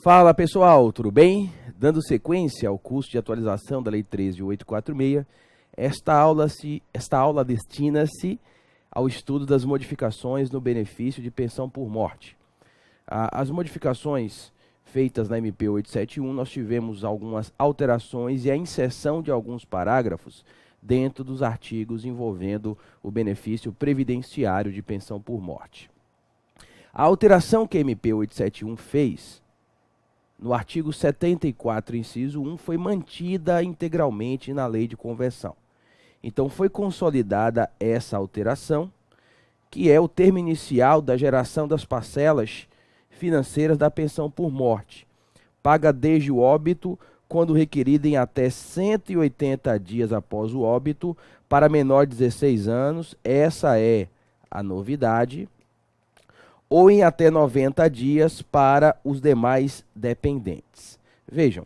Fala pessoal, tudo bem? Dando sequência ao curso de atualização da Lei 13.846, esta aula destina-se ao estudo das modificações no benefício de pensão por morte. As modificações feitas na MP 871, nós tivemos algumas alterações e a inserção de alguns parágrafos dentro dos artigos envolvendo o benefício previdenciário de pensão por morte. A alteração que a MP 871 fez no artigo 74, inciso 1, foi mantida integralmente na lei de conversão. Então, foi consolidada essa alteração, que é o termo inicial da geração das parcelas financeiras da pensão por morte, paga desde o óbito, quando requerida em até 180 dias após o óbito, para menor de 16 anos, essa é a novidade, ou em até 90 dias para os demais dependentes. Vejam,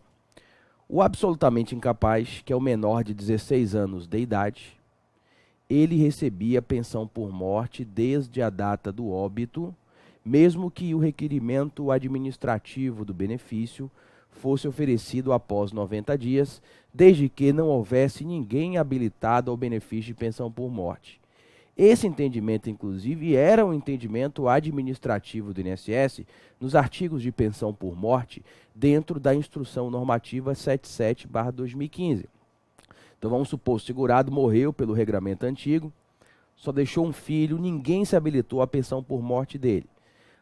o absolutamente incapaz, que é o menor de 16 anos de idade, ele recebia pensão por morte desde a data do óbito, mesmo que o requerimento administrativo do benefício fosse oferecido após 90 dias, desde que não houvesse ninguém habilitado ao benefício de pensão por morte. Esse entendimento, inclusive, era um entendimento administrativo do INSS nos artigos de pensão por morte dentro da Instrução Normativa 77/2015. Então, vamos supor, o segurado morreu pelo regramento antigo, só deixou um filho, ninguém se habilitou à pensão por morte dele.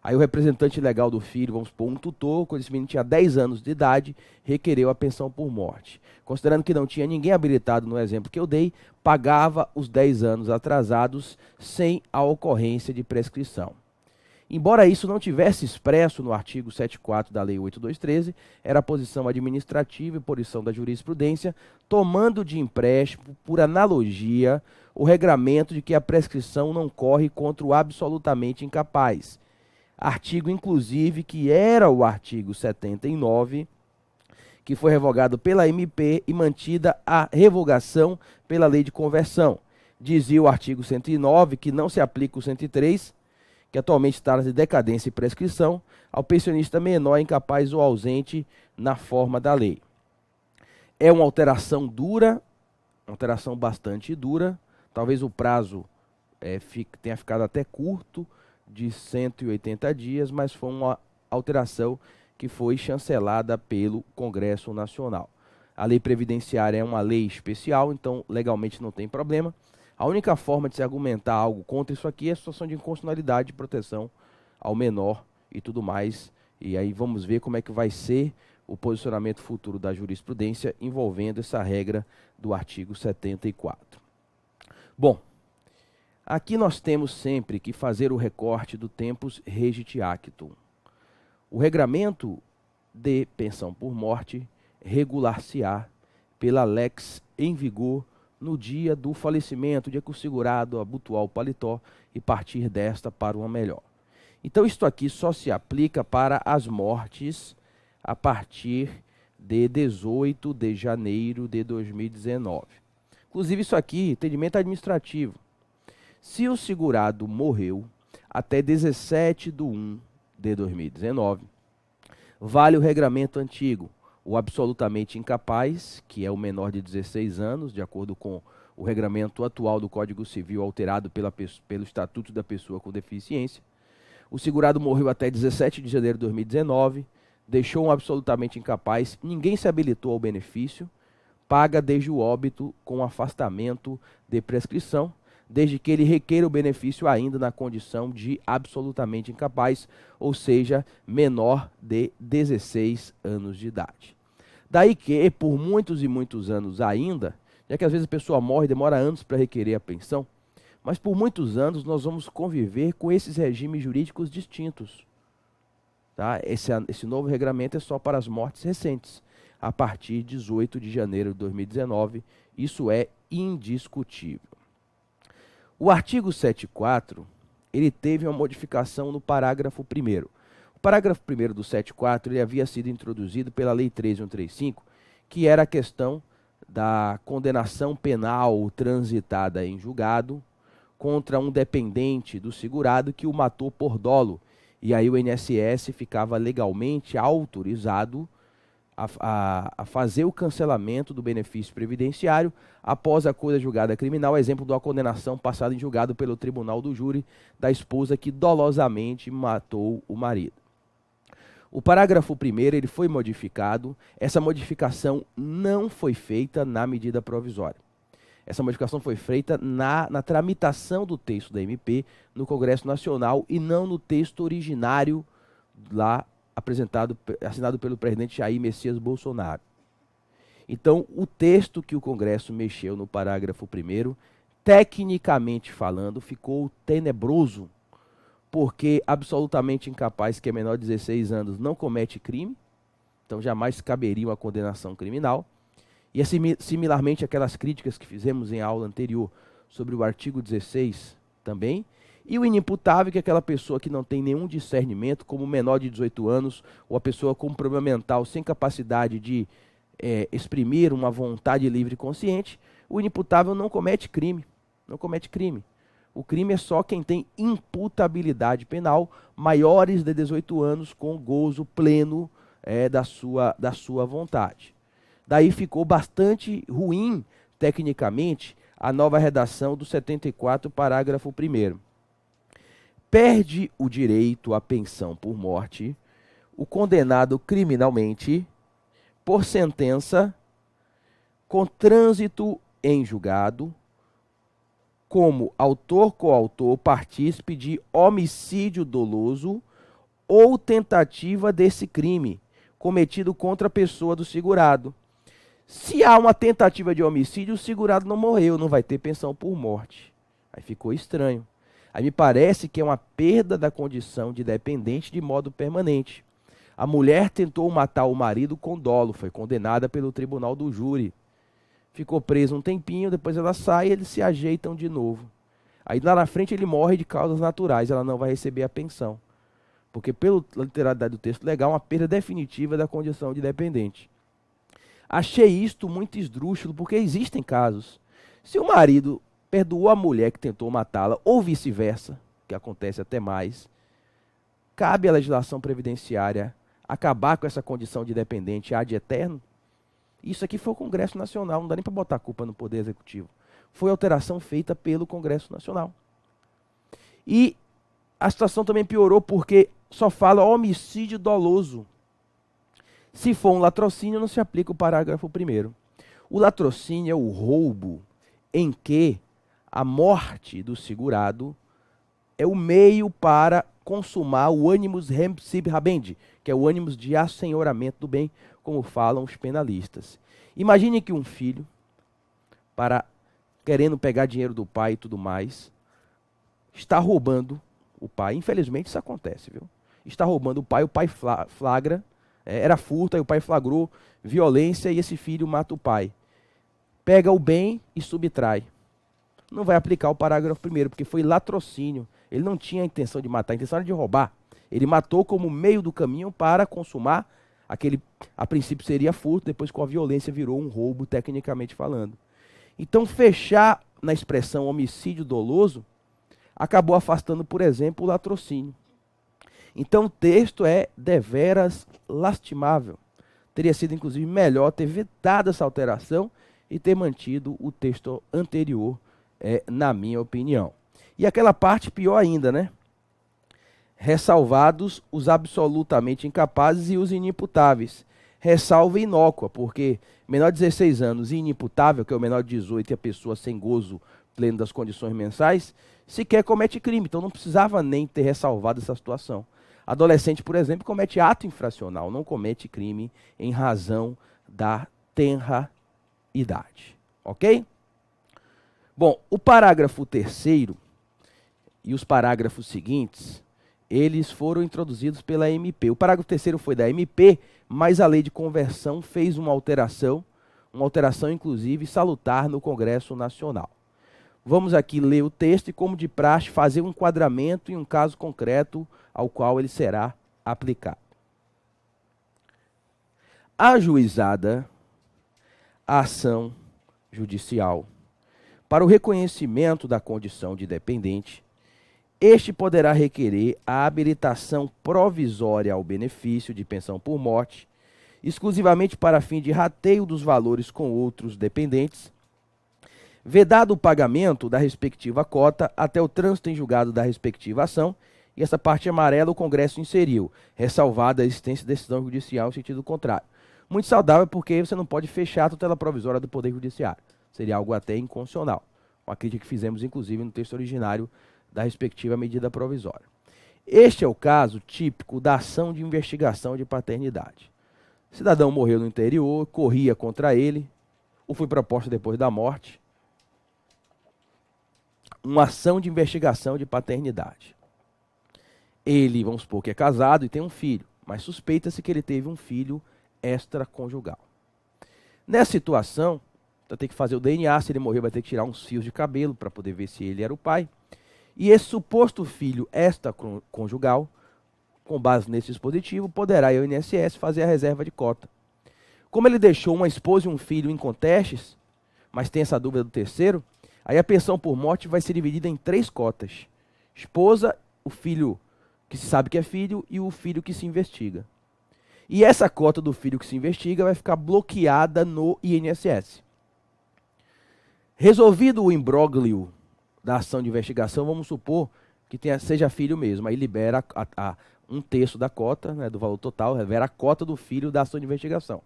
Aí o representante legal do filho, vamos supor, um tutor, quando esse menino tinha 10 anos de idade, requereu a pensão por morte. Considerando que não tinha ninguém habilitado no exemplo que eu dei, pagava os 10 anos atrasados sem a ocorrência de prescrição. Embora isso não tivesse expresso no artigo 74 da Lei 8.213, era a posição administrativa e posição da jurisprudência, tomando de empréstimo, por analogia, o regramento de que a prescrição não corre contra o absolutamente incapaz. Artigo, inclusive, que era o artigo 79, que foi revogado pela MP e mantida a revogação pela lei de conversão. Dizia o artigo 109 que não se aplica o 103, que atualmente está de decadência e prescrição, ao pensionista menor, incapaz ou ausente na forma da lei. É uma alteração dura, uma alteração bastante dura, talvez o prazo tenha ficado até curto, de 180 dias, mas foi uma alteração que foi chancelada pelo Congresso Nacional. A lei previdenciária é uma lei especial, então legalmente não tem problema. A única forma de se argumentar algo contra isso aqui é a situação de inconstitucionalidade de proteção ao menor e tudo mais. E aí vamos ver como é que vai ser o posicionamento futuro da jurisprudência envolvendo essa regra do artigo 74. Bom, aqui nós temos sempre que fazer o recorte do tempus regit actum. O regramento de pensão por morte regular-se-á pela lex em vigor no dia do falecimento, dia que o segurado abotoar o paletó e partir desta para uma melhor. Então, isto aqui só se aplica para as mortes a partir de 18 de janeiro de 2019. Inclusive, isso aqui, entendimento administrativo. Se o segurado morreu até 17/1 de 2019, vale o regramento antigo, o absolutamente incapaz, que é o menor de 16 anos, de acordo com o regramento atual do Código Civil, alterado pelo Estatuto da Pessoa com Deficiência. O segurado morreu até 17 de janeiro de 2019, deixou um absolutamente incapaz, ninguém se habilitou ao benefício, paga desde o óbito com afastamento de prescrição, desde que ele requeira o benefício ainda na condição de absolutamente incapaz, ou seja, menor de 16 anos de idade. Daí que, por muitos e muitos anos ainda, já que às vezes a pessoa morre, demora anos para requerer a pensão, mas por muitos anos nós vamos conviver com esses regimes jurídicos distintos. Tá? Esse novo regramento é só para as mortes recentes, a partir de 18 de janeiro de 2019, isso é indiscutível. O artigo 74, ele teve uma modificação no parágrafo 1º. O parágrafo 1º do 74, ele havia sido introduzido pela Lei 13.135, que era a questão da condenação penal transitada em julgado contra um dependente do segurado que o matou por dolo E aí o INSS ficava legalmente autorizado a fazer o cancelamento do benefício previdenciário após a coisa julgada criminal, exemplo de uma condenação passada em julgado pelo tribunal do júri da esposa que dolosamente matou o marido. O parágrafo 1º ele foi modificado, essa modificação não foi feita na medida provisória. Essa modificação foi feita na tramitação do texto da MP no Congresso Nacional e não no texto originário lá assinado pelo presidente Jair Messias Bolsonaro. Então, o texto que o Congresso mexeu no parágrafo 1º, tecnicamente falando, ficou tenebroso, porque absolutamente incapaz que é menor de 16 anos não comete crime, então jamais caberia uma condenação criminal. E é similarmente aquelas críticas que fizemos em aula anterior sobre o artigo 16 também. E o inimputável, que é aquela pessoa que não tem nenhum discernimento, como menor de 18 anos, ou a pessoa com problema mental sem capacidade de exprimir uma vontade livre e consciente, o inimputável não comete crime. Não comete crime. O crime é só quem tem imputabilidade penal, maiores de 18 anos, com gozo pleno da sua vontade. Daí ficou bastante ruim, tecnicamente, a nova redação do 74, parágrafo 1º. Perde o direito à pensão por morte o condenado criminalmente por sentença com trânsito em julgado como autor, coautor, partícipe de homicídio doloso ou tentativa desse crime cometido contra a pessoa do segurado. Se há uma tentativa de homicídio, o segurado não morreu, não vai ter pensão por morte. Aí ficou estranho. Aí me parece que é uma perda da condição de dependente de modo permanente. A mulher tentou matar o marido com dolo, foi condenada pelo tribunal do júri. Ficou preso um tempinho, depois ela sai e eles se ajeitam de novo. Aí lá na frente ele morre de causas naturais, ela não vai receber a pensão. Porque pela literalidade do texto legal, uma perda definitiva da condição de dependente. Achei isto muito esdrúxulo, porque existem casos. Se o marido perdoou a mulher que tentou matá-la, ou vice-versa, que acontece até mais, cabe à legislação previdenciária acabar com essa condição de dependente ad eterno? Isso aqui foi o Congresso Nacional, não dá nem para botar a culpa no Poder Executivo. Foi alteração feita pelo Congresso Nacional. E a situação também piorou porque só fala homicídio doloso. Se for um latrocínio, não se aplica o parágrafo 1º. O latrocínio é o roubo em que a morte do segurado é o meio para consumar o animus rem sib habendi, que é o animus de assenhoramento do bem, como falam os penalistas. Imagine que um filho, querendo pegar dinheiro do pai e tudo mais, está roubando o pai. Infelizmente isso acontece, viu? Está roubando o pai flagra, era furto, aí o pai flagrou violência e esse filho mata o pai. Pega o bem e subtrai. Não vai aplicar o parágrafo 1º, porque foi latrocínio. Ele não tinha a intenção de matar, a intenção era de roubar. Ele matou como meio do caminho para consumar aquele, a princípio seria furto, depois com a violência virou um roubo, tecnicamente falando. Então, fechar na expressão homicídio doloso acabou afastando, por exemplo, o latrocínio. Então, o texto é deveras lastimável. Teria sido, inclusive, melhor ter vetado essa alteração e ter mantido o texto anterior, na minha opinião. E aquela parte pior ainda, né? Ressalvados os absolutamente incapazes e os inimputáveis. Ressalva inócua, porque menor de 16 anos e inimputável, que é o menor de 18 e a pessoa sem gozo pleno das condições mensais, sequer comete crime. Então não precisava nem ter ressalvado essa situação. Adolescente, por exemplo, comete ato infracional, não comete crime em razão da tenra idade. Ok? Bom, o parágrafo 3º e os parágrafos seguintes, eles foram introduzidos pela MP. O parágrafo 3º foi da MP, mas a lei de conversão fez uma alteração inclusive salutar no Congresso Nacional. Vamos aqui ler o texto e, como de praxe, fazer um enquadramento em um caso concreto ao qual ele será aplicado. Ajuizada a ação judicial para o reconhecimento da condição de dependente, este poderá requerer a habilitação provisória ao benefício de pensão por morte, exclusivamente para fim de rateio dos valores com outros dependentes, vedado o pagamento da respectiva cota até o trânsito em julgado da respectiva ação, e essa parte amarela o Congresso inseriu, ressalvada a existência de decisão judicial em sentido contrário. Muito saudável, porque você não pode fechar a tutela provisória do Poder Judiciário. Seria algo até inconstitucional. Uma crítica que fizemos, inclusive, no texto originário da respectiva medida provisória. Este é o caso típico da ação de investigação de paternidade. O cidadão morreu no interior, corria contra ele, ou foi proposta depois da morte. Uma ação de investigação de paternidade. Ele, vamos supor que é casado e tem um filho, mas suspeita-se que ele teve um filho extraconjugal. Nessa situação, vai ter que fazer o DNA, se ele morrer vai ter que tirar uns fios de cabelo para poder ver se ele era o pai. E esse suposto filho extraconjugal, com base nesse dispositivo, poderá o INSS fazer a reserva de cota. Como ele deixou uma esposa e um filho incontestes, mas tem essa dúvida do terceiro, aí a pensão por morte vai ser dividida em 3 cotas. Esposa, o filho que se sabe que é filho e o filho que se investiga. E essa cota do filho que se investiga vai ficar bloqueada no INSS. Resolvido o imbróglio da ação de investigação, vamos supor que seja filho mesmo. Aí libera um terço da cota, né, do valor total, libera a cota do filho da ação de investigação.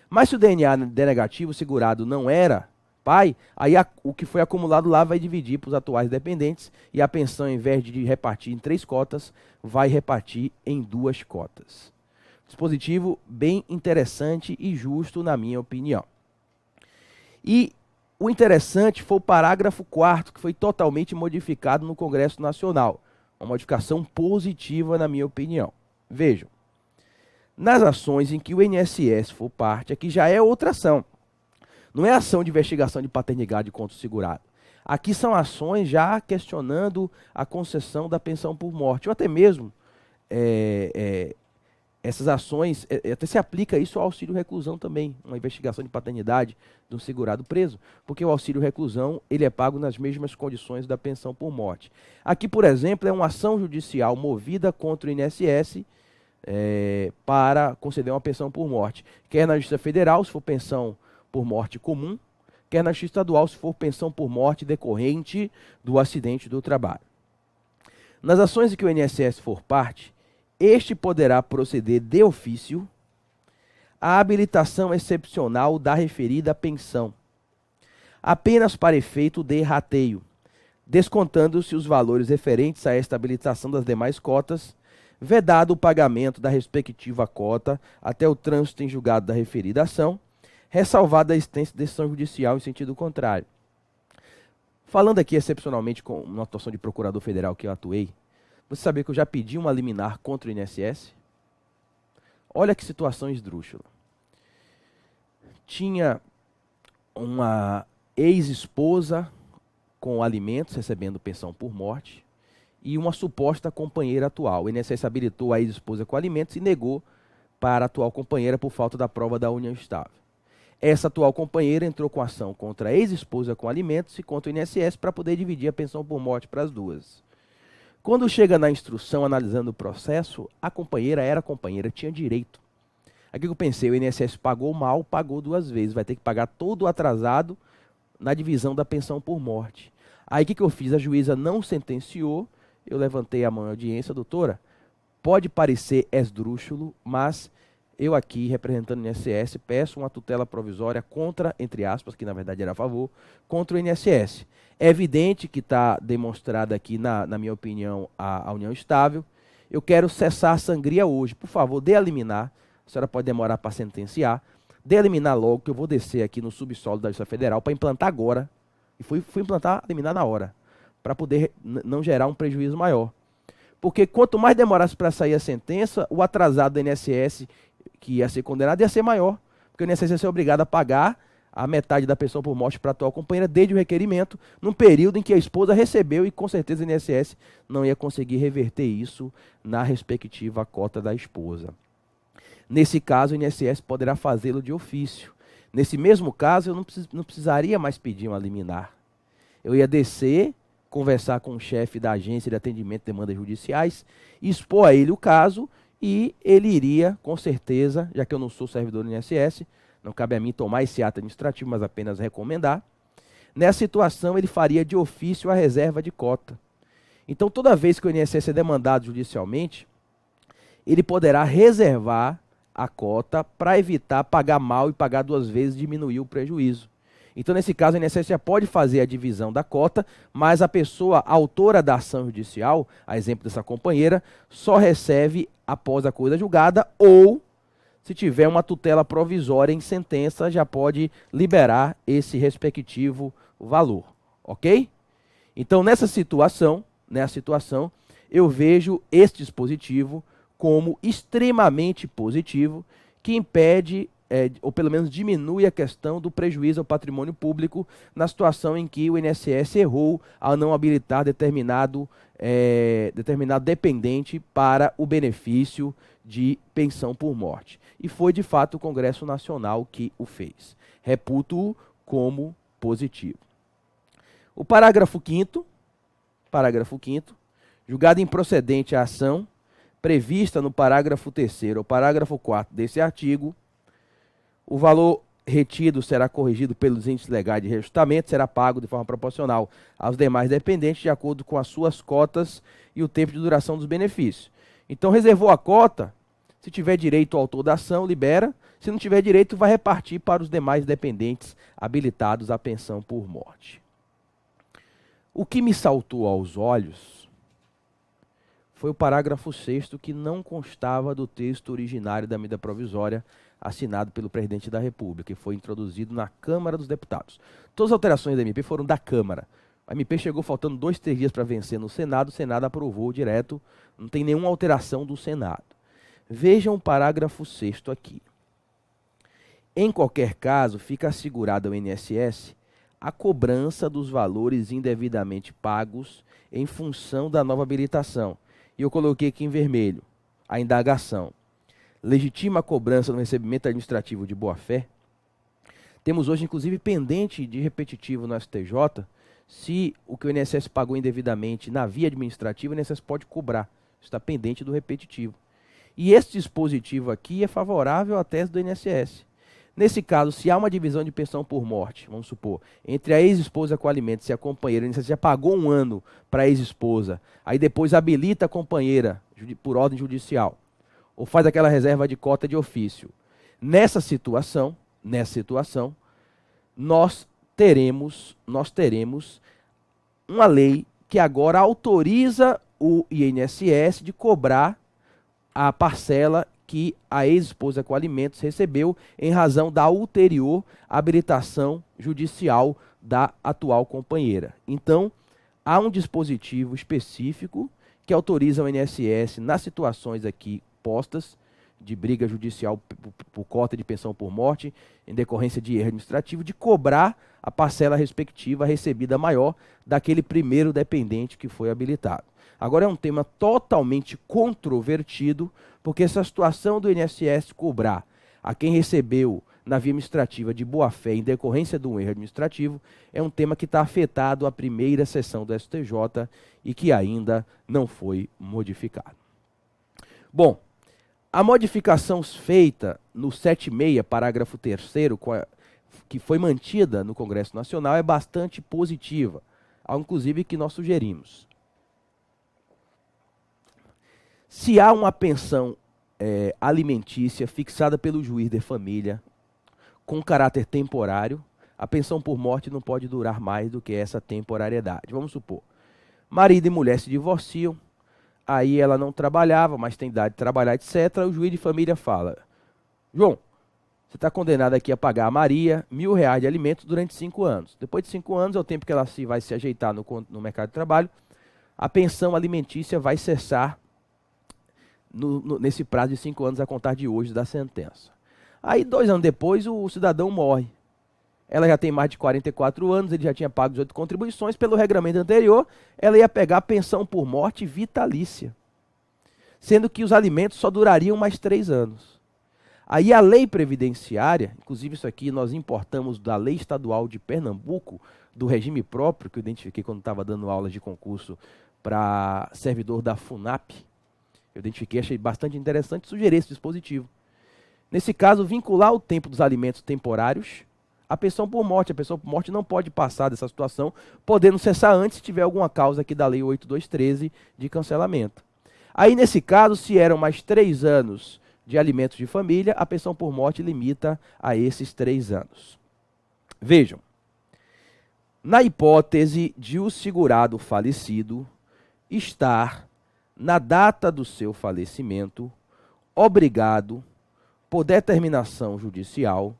Mas se o DNA der negativo, o segurado não era pai, aí o que foi acumulado lá vai dividir para os atuais dependentes e a pensão, em vez de repartir em 3 cotas, vai repartir em 2 cotas. Dispositivo bem interessante e justo, na minha opinião. E o interessante foi o parágrafo 4º, que foi totalmente modificado no Congresso Nacional. Uma modificação positiva, na minha opinião. Vejam, nas ações em que o INSS for parte, aqui já é outra ação. Não é ação de investigação de paternidade contra o segurado. Aqui são ações já questionando a concessão da pensão por morte, ou até mesmo essas ações, até se aplica isso ao auxílio reclusão também, uma investigação de paternidade de um segurado preso, porque o auxílio reclusão ele é pago nas mesmas condições da pensão por morte. Aqui, por exemplo, é uma ação judicial movida contra o INSS para conceder uma pensão por morte, quer na Justiça Federal, se for pensão por morte comum, quer na Justiça Estadual, se for pensão por morte decorrente do acidente do trabalho. Nas ações em que o INSS for parte, este poderá proceder de ofício à habilitação excepcional da referida pensão, apenas para efeito de rateio, descontando-se os valores referentes a esta habilitação das demais cotas, vedado o pagamento da respectiva cota até o trânsito em julgado da referida ação, ressalvada a existência de decisão judicial em sentido contrário. Falando aqui excepcionalmente com uma atuação de procurador federal que eu atuei, você sabia que eu já pedi uma liminar contra o INSS? Olha que situação esdrúxula. Tinha uma ex-esposa com alimentos, recebendo pensão por morte, e uma suposta companheira atual. O INSS habilitou a ex-esposa com alimentos e negou para a atual companheira por falta da prova da união estável. Essa atual companheira entrou com ação contra a ex-esposa com alimentos e contra o INSS para poder dividir a pensão por morte para as duas. Quando chega na instrução, analisando o processo, a companheira era companheira, tinha direito. Aqui que eu pensei, o INSS pagou mal, pagou 2 vezes, vai ter que pagar todo o atrasado na divisão da pensão por morte. Aí o que eu fiz? A juíza não sentenciou, eu levantei a mão em audiência, doutora, pode parecer esdrúxulo, mas eu aqui, representando o INSS, peço uma tutela provisória contra, entre aspas, que na verdade era a favor, contra o INSS. É evidente que está demonstrada aqui, na minha opinião, a união estável. Eu quero cessar a sangria hoje. Por favor, dê a liminar. A senhora pode demorar para sentenciar. Dê a liminar logo, que eu vou descer aqui no subsolo da Justiça Federal para implantar agora. E fui implantar a liminar na hora, para poder não gerar um prejuízo maior. Porque quanto mais demorasse para sair a sentença, o atrasado do INSS que ia ser condenado ia ser maior. Porque o INSS ia ser obrigado a pagar a metade da pensão por morte para a atual companheira desde o requerimento, num período em que a esposa recebeu e com certeza o INSS não ia conseguir reverter isso na respectiva cota da esposa. Nesse caso, o INSS poderá fazê-lo de ofício. Nesse mesmo caso, eu não precisaria mais pedir uma liminar. Eu ia descer conversar com o chefe da agência de atendimento de demandas judiciais, expor a ele o caso e ele iria, com certeza, já que eu não sou servidor do INSS, não cabe a mim tomar esse ato administrativo, mas apenas recomendar. Nessa situação, ele faria de ofício a reserva de cota. Então, toda vez que o INSS é demandado judicialmente, ele poderá reservar a cota para evitar pagar mal e pagar duas vezes, diminuir o prejuízo. Então, nesse caso, o INSS já pode fazer a divisão da cota, mas a pessoa autora da ação judicial, a exemplo dessa companheira, só recebe após a coisa julgada ou, se tiver uma tutela provisória em sentença, já pode liberar esse respectivo valor, ok? Então, nessa situação, eu vejo este dispositivo como extremamente positivo, que impede, ou pelo menos diminui a questão do prejuízo ao patrimônio público na situação em que o INSS errou ao não habilitar determinado dependente para o benefício de pensão por morte. E foi, de fato, o Congresso Nacional que o fez. Reputo-o como positivo. O parágrafo 5º, julgado improcedente a ação prevista no parágrafo 3º ou parágrafo 4º desse artigo, o valor retido será corrigido pelos índices legais de reajustamento, será pago de forma proporcional aos demais dependentes, de acordo com as suas cotas e o tempo de duração dos benefícios. Então, reservou a cota, se tiver direito o autor da ação, libera, se não tiver direito, vai repartir para os demais dependentes habilitados à pensão por morte. O que me saltou aos olhos foi o parágrafo 6º, que não constava do texto originário da medida provisória assinado pelo presidente da República, que foi introduzido na Câmara dos Deputados. Todas as alterações da MP foram da Câmara. A MP chegou faltando 2, 3 dias para vencer no Senado, o Senado aprovou direto, não tem nenhuma alteração do Senado. Vejam o parágrafo 6º aqui. Em qualquer caso, fica assegurada ao INSS a cobrança dos valores indevidamente pagos em função da nova habilitação. E eu coloquei aqui em vermelho a indagação. Legitima a cobrança no recebimento administrativo de boa-fé? Temos hoje, inclusive, pendente de repetitivo no STJ, se o que o INSS pagou indevidamente na via administrativa, o INSS pode cobrar. Está pendente do repetitivo. E esse dispositivo aqui é favorável à tese do INSS. Nesse caso, se há uma divisão de pensão por morte, vamos supor, entre a ex-esposa com alimentos e a companheira, o INSS já pagou 1 ano para a ex-esposa, aí depois habilita a companheira por ordem judicial, ou faz aquela reserva de cota de ofício. Nessa situação, nós teremos uma lei que agora autoriza o INSS de cobrar a parcela que a ex-esposa com alimentos recebeu em razão da ulterior habilitação judicial da atual companheira. Então, há um dispositivo específico que autoriza o INSS, nas situações aqui postas, de briga judicial por cota de pensão por morte, em decorrência de erro administrativo, de cobrar a parcela respectiva recebida maior daquele primeiro dependente que foi habilitado. Agora é um tema totalmente controvertido, porque essa situação do INSS cobrar a quem recebeu na via administrativa de boa-fé em decorrência de um erro administrativo é um tema que está afetado à primeira sessão do STJ e que ainda não foi modificado. Bom, a modificação feita no 76, parágrafo 3º, que foi mantida no Congresso Nacional, é bastante positiva, algo inclusive que nós sugerimos. Se há uma pensão alimentícia fixada pelo juiz de família com caráter temporário, a pensão por morte não pode durar mais do que essa temporariedade. Vamos supor, marido e mulher se divorciam, aí ela não trabalhava, mas tem idade de trabalhar, etc. O juiz de família fala: João, você está condenado aqui a pagar a Maria R$1.000 de alimentos durante 5 anos. Depois de 5 anos, é o tempo que ela vai se ajeitar no mercado de trabalho, a pensão alimentícia vai cessar nesse prazo de 5 anos a contar de hoje da sentença. Aí, 2 anos depois, o cidadão morre. Ela já tem mais de 44 anos, ele já tinha pago 18 contribuições. Pelo regramento anterior, ela ia pegar a pensão por morte vitalícia, sendo que os alimentos só durariam mais 3 anos. Aí a lei previdenciária, inclusive isso aqui nós importamos da lei estadual de Pernambuco, do regime próprio, que eu identifiquei quando estava dando aulas de concurso para servidor da FUNAP. Eu identifiquei, achei bastante interessante, sugerir esse dispositivo. Nesse caso, vincular o tempo dos alimentos temporários à pensão por morte. A pensão por morte não pode passar dessa situação, podendo cessar antes se tiver alguma causa aqui da Lei 8213 de cancelamento. Aí, nesse caso, se eram mais 3 anos de alimentos de família, a pensão por morte limita a esses 3 anos. Vejam, na hipótese de o segurado falecido estar, na data do seu falecimento, obrigado, por determinação judicial,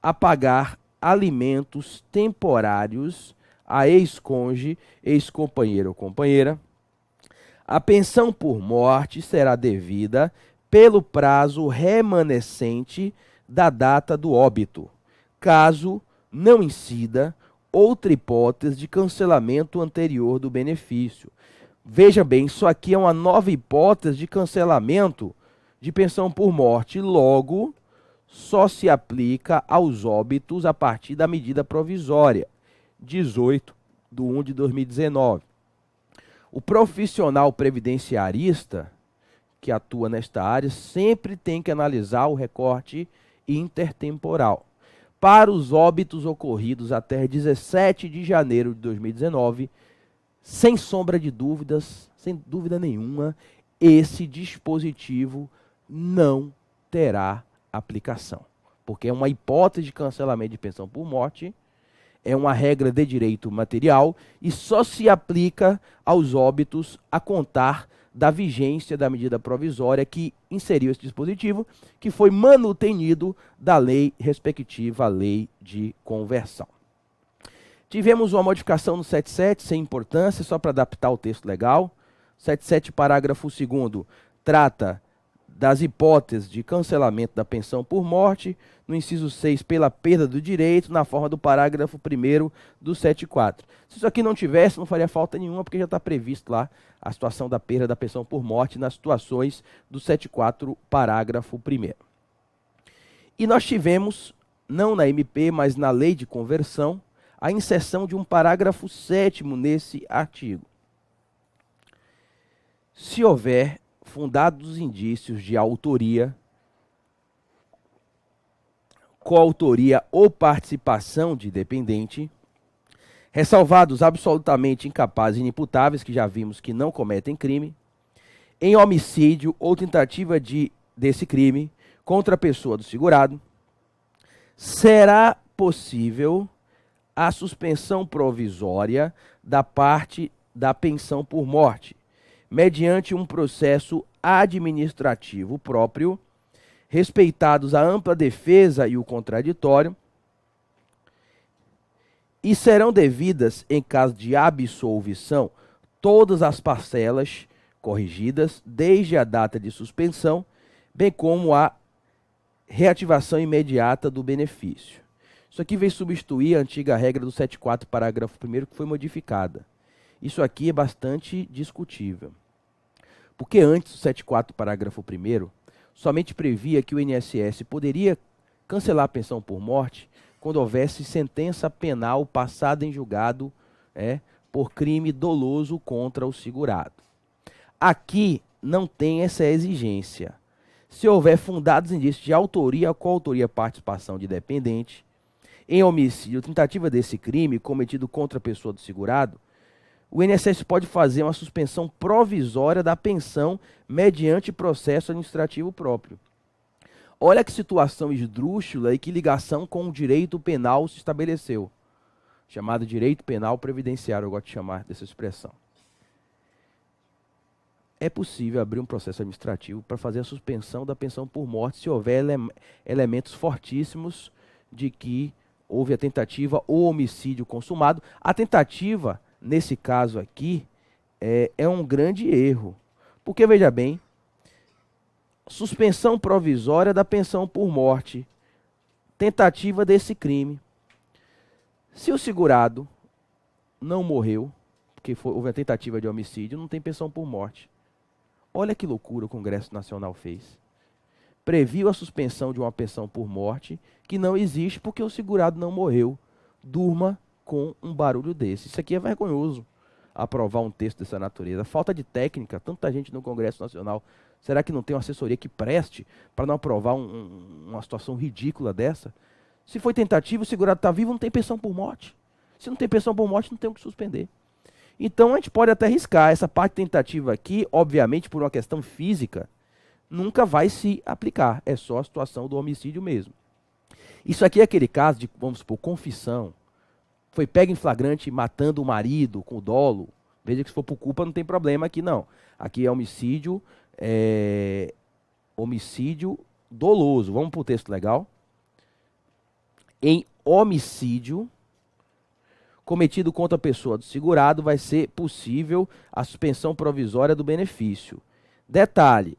a pagar alimentos temporários a ex-cônjuge, ex-companheiro ou companheira, a pensão por morte será devida pelo prazo remanescente da data do óbito, caso não incida outra hipótese de cancelamento anterior do benefício. Veja bem, isso aqui é uma nova hipótese de cancelamento de pensão por morte, logo, só se aplica aos óbitos a partir da medida provisória, 18/1/2019. O profissional previdenciarista que atua nesta área sempre tem que analisar o recorte intertemporal. Para os óbitos ocorridos até 17 de janeiro de 2019, sem sombra de dúvidas, sem dúvida nenhuma, esse dispositivo não terá aplicação, porque é uma hipótese de cancelamento de pensão por morte, é uma regra de direito material e só se aplica aos óbitos a contar da vigência da medida provisória que inseriu esse dispositivo, que foi manutenido da lei respectiva, a lei de conversão. Tivemos uma modificação no 77, sem importância, só para adaptar o texto legal. 77, parágrafo 2º, trata das hipóteses de cancelamento da pensão por morte, no inciso 6, pela perda do direito, na forma do parágrafo 1º do 74. Se isso aqui não tivesse, não faria falta nenhuma, porque já está previsto lá a situação da perda da pensão por morte nas situações do 74, parágrafo 1º. E nós tivemos, não na MP, mas na lei de conversão, a inserção de um parágrafo 7º nesse artigo. Se houver fundados indícios de autoria, coautoria ou participação de dependente, ressalvados absolutamente incapazes e inimputáveis, que já vimos que não cometem crime, em homicídio ou tentativa desse crime contra a pessoa do segurado, será possível a suspensão provisória da parte da pensão por morte, mediante um processo administrativo próprio, respeitados a ampla defesa e o contraditório, e serão devidas, em caso de absolvição, todas as parcelas corrigidas desde a data de suspensão, bem como a reativação imediata do benefício. Isso aqui veio substituir a antiga regra do 74, parágrafo 1º, que foi modificada. Isso aqui é bastante discutível. Porque antes do 74, parágrafo 1º, somente previa que o INSS poderia cancelar a pensão por morte quando houvesse sentença penal passada em julgado por crime doloso contra o segurado. Aqui não tem essa exigência. Se houver fundados indícios de autoria, coautoria, participação de dependente, em homicídio, tentativa desse crime cometido contra a pessoa do segurado, o INSS pode fazer uma suspensão provisória da pensão mediante processo administrativo próprio. Olha que situação esdrúxula e que ligação com o direito penal se estabeleceu. Chamado direito penal previdenciário, eu gosto de chamar dessa expressão. É possível abrir um processo administrativo para fazer a suspensão da pensão por morte se houver elementos fortíssimos de que houve a tentativa ou homicídio consumado. A tentativa, nesse caso aqui, é um grande erro. Porque, veja bem, suspensão provisória da pensão por morte, tentativa desse crime. Se o segurado não morreu, porque houve a tentativa de homicídio, não tem pensão por morte. Olha que loucura o Congresso Nacional fez. Previu a suspensão de uma pensão por morte, que não existe porque o segurado não morreu. Durma com um barulho desse. Isso aqui é vergonhoso, aprovar um texto dessa natureza. Falta de técnica, tanta gente no Congresso Nacional. Será que não tem uma assessoria que preste para não aprovar uma situação ridícula dessa? Se foi tentativa, o segurado está vivo, não tem pensão por morte. Se não tem pensão por morte, não tem o que suspender. Então a gente pode até arriscar. Essa parte tentativa aqui, obviamente, por uma questão física, nunca vai se aplicar. É só a situação do homicídio mesmo. Isso aqui é aquele caso de, vamos supor, confissão. Foi pego em flagrante matando o marido com dolo. Veja que se for por culpa não tem problema aqui não. Aqui é homicídio doloso. Vamos para o texto legal. Em homicídio cometido contra a pessoa do segurado, vai ser possível a suspensão provisória do benefício. Detalhe,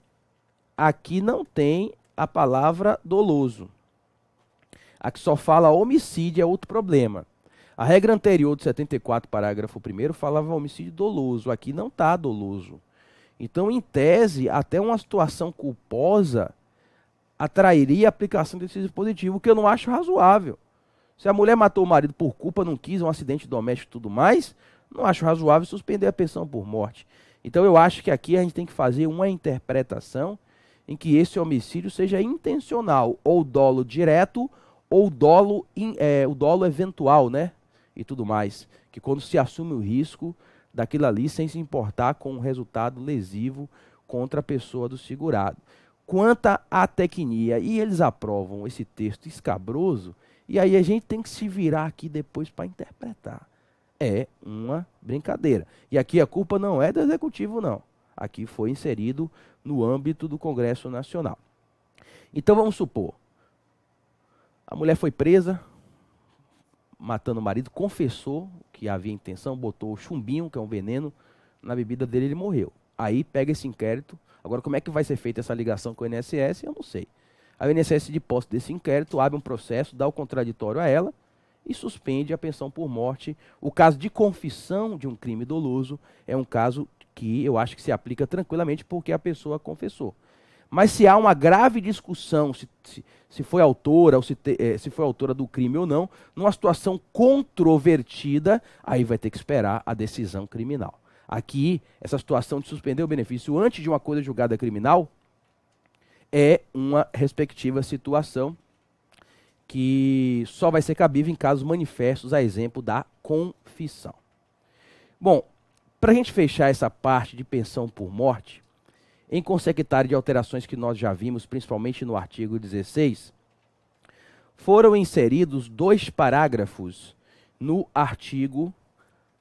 aqui não tem a palavra doloso. Aqui só fala homicídio, é outro problema. A regra anterior do 74, parágrafo 1º, falava homicídio doloso. Aqui não está doloso. Então, em tese, até uma situação culposa atrairia a aplicação desse dispositivo, que eu não acho razoável. Se a mulher matou o marido por culpa, não quis, um acidente doméstico e tudo mais, não acho razoável suspender a pensão por morte. Então eu acho que aqui a gente tem que fazer uma interpretação em que esse homicídio seja intencional, ou dolo direto, ou o dolo eventual, né? E tudo mais. Que quando se assume o risco daquilo ali sem se importar com um resultado lesivo contra a pessoa do segurado. Quanto à tecnia, e eles aprovam esse texto escabroso, e aí a gente tem que se virar aqui depois para interpretar. É uma brincadeira. E aqui a culpa não é do Executivo, não. Aqui foi inserido no âmbito do Congresso Nacional. Então vamos supor, a mulher foi presa, matando o marido, confessou que havia intenção, botou chumbinho, que é um veneno, na bebida dele, ele morreu. Aí pega esse inquérito. Agora, como é que vai ser feita essa ligação com o INSS? Eu não sei. A INSS, de posse desse inquérito, abre um processo, dá o contraditório a ela e suspende a pensão por morte. O caso de confissão de um crime doloso é um caso que eu acho que se aplica tranquilamente porque a pessoa confessou. Mas se há uma grave discussão se foi autora ou se foi autora do crime ou não, numa situação controvertida, aí vai ter que esperar a decisão criminal. Aqui, essa situação de suspender o benefício antes de uma coisa julgada criminal é uma respectiva situação que só vai ser cabível em casos manifestos, a exemplo da confissão. Bom, para a gente fechar essa parte de pensão por morte, em consectário de alterações que nós já vimos, principalmente no artigo 16, foram inseridos 2 parágrafos no artigo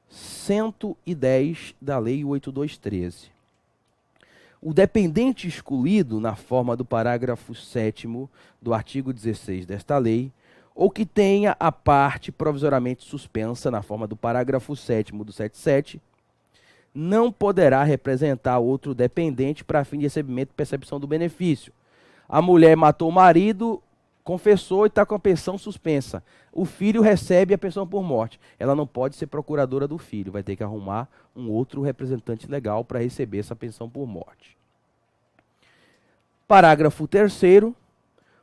110 da Lei 8213. O dependente excluído na forma do parágrafo 7º do artigo 16 desta lei, ou que tenha a parte provisoriamente suspensa na forma do parágrafo 7º do 77, não poderá representar outro dependente para fim de recebimento e percepção do benefício. A mulher matou o marido, confessou e está com a pensão suspensa. O filho recebe a pensão por morte. Ela não pode ser procuradora do filho, vai ter que arrumar um outro representante legal para receber essa pensão por morte. Parágrafo 3º.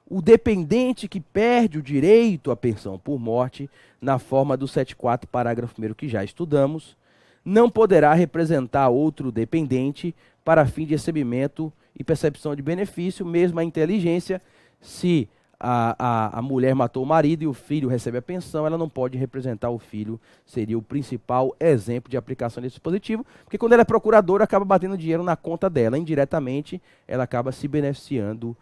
O dependente que perde o direito à pensão por morte, na forma do 74, parágrafo 1º que já estudamos, não poderá representar outro dependente para fim de recebimento e percepção de benefício, mesmo a inteligência, se a mulher matou o marido e o filho recebe a pensão, ela não pode representar o filho, seria o principal exemplo de aplicação desse dispositivo, porque quando ela é procuradora, acaba batendo dinheiro na conta dela, indiretamente, ela acaba se beneficiando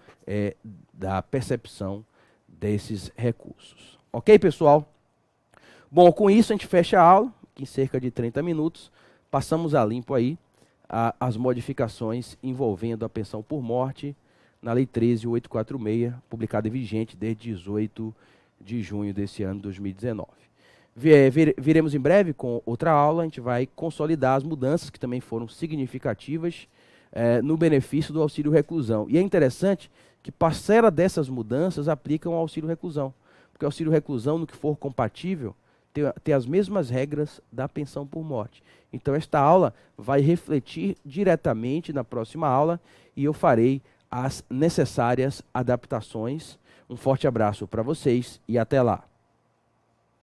da percepção desses recursos. Ok, pessoal? Bom, com isso a gente fecha a aula, em cerca de 30 minutos, passamos a limpo aí as modificações envolvendo a pensão por morte, na Lei 13.846, publicada e vigente desde 18 de junho desse ano, 2019. Viremos em breve com outra aula, a gente vai consolidar as mudanças que também foram significativas no benefício do auxílio reclusão. E é interessante que parcela dessas mudanças aplicam ao auxílio reclusão, porque o auxílio reclusão, no que for compatível, tem as mesmas regras da pensão por morte. Então esta aula vai refletir diretamente na próxima aula e eu farei as necessárias adaptações. Um forte abraço para vocês e até lá.